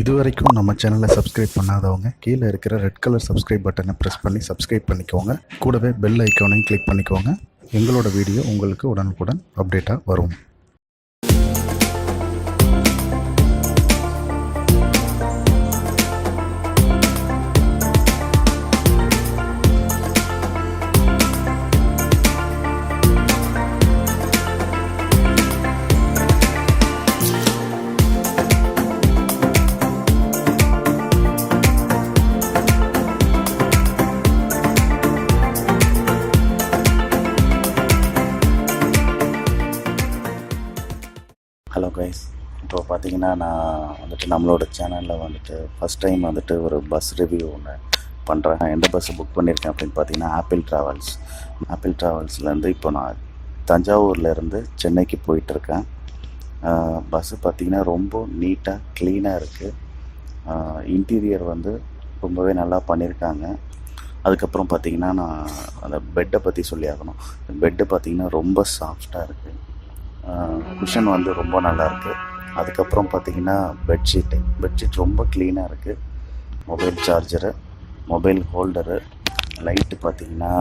இதுவரைக்கும் நம்ம சேனலை சப்ஸ்கிரைப் பண்ணாதவங்க கீழே இருக்கிற ரெட் கலர் சப்ஸ்கிரைப் பட்டனை ப்ரெஸ் பண்ணி சப்ஸ்கிரைப் பண்ணிக்கோங்க. கூடவே பெல் ஐக்கானையும் கிளிக் பண்ணிக்கோங்க. எங்களோட வீடியோ உங்களுக்கு உடனுக்குடன் அப்டேட்டாக வரும். ஹலோ கைஸ், இப்போ பார்த்தீங்கன்னா நான் வந்துட்டு நம்மளோட சேனலில் வந்துட்டு ஃபஸ்ட் டைம் வந்துட்டு ஒரு பஸ் ரிவ்யூ ஒன்று பண்ணுறேன். எந்த பஸ்ஸு புக் பண்ணியிருக்கேன் அப்படின்னு பார்த்தீங்கன்னா ஆப்பிள் ட்ராவல்ஸ்லேருந்து இப்போ நான் தஞ்சாவூர்லேருந்து சென்னைக்கு போயிட்டுருக்கேன். பஸ்ஸு பார்த்திங்கன்னா ரொம்ப நீட்டாக க்ளீனாக இருக்குது. இன்டீரியர் வந்து ரொம்பவே நல்லா பண்ணியிருக்காங்க. அதுக்கப்புறம் பார்த்திங்கன்னா நான் அந்த பெட்டை பற்றி சொல்லி ஆகணும். பெட்டு பார்த்திங்கன்னா ரொம்ப சாஃப்டாக இருக்குது. குஷன் வந்து ரொம்ப நல்லாயிருக்கு. அதுக்கப்புறம் பார்த்திங்கன்னா பெட்ஷீட் ரொம்ப க்ளீனாக இருக்குது. Mobile charger, mobile holder, light பார்த்திங்கன்னா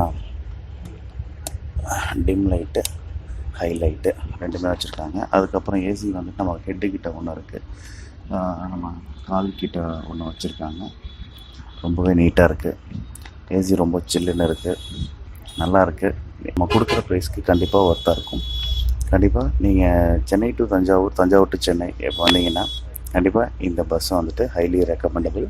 டிம் லைட்டு, ஹை லைட்டு ரெண்டுமே வச்சுருக்காங்க. அதுக்கப்புறம் ஏசி வந்துட்டு நம்ம ஹெட்டுக்கிட்ட ஒன்று இருக்குது, நம்ம கால்கிட்ட ஒன்று வச்சுருக்காங்க. ரொம்பவே நீட்டாக இருக்குது. ஏசி ரொம்ப சில்லுன்னு இருக்குது, நல்லாயிருக்கு. நம்ம கொடுக்குற ப்ரைஸ்க்கு கண்டிப்பாக ஒர்த்தாக இருக்கும். கண்டிப்பாக நீங்கள் சென்னை டு தஞ்சாவூர் டு சென்னை எப்போ வந்தீங்கன்னா கண்டிப்பாக இந்த பஸ்ஸை வந்துட்டு ஹைலி ரெக்கமெண்டபிள்.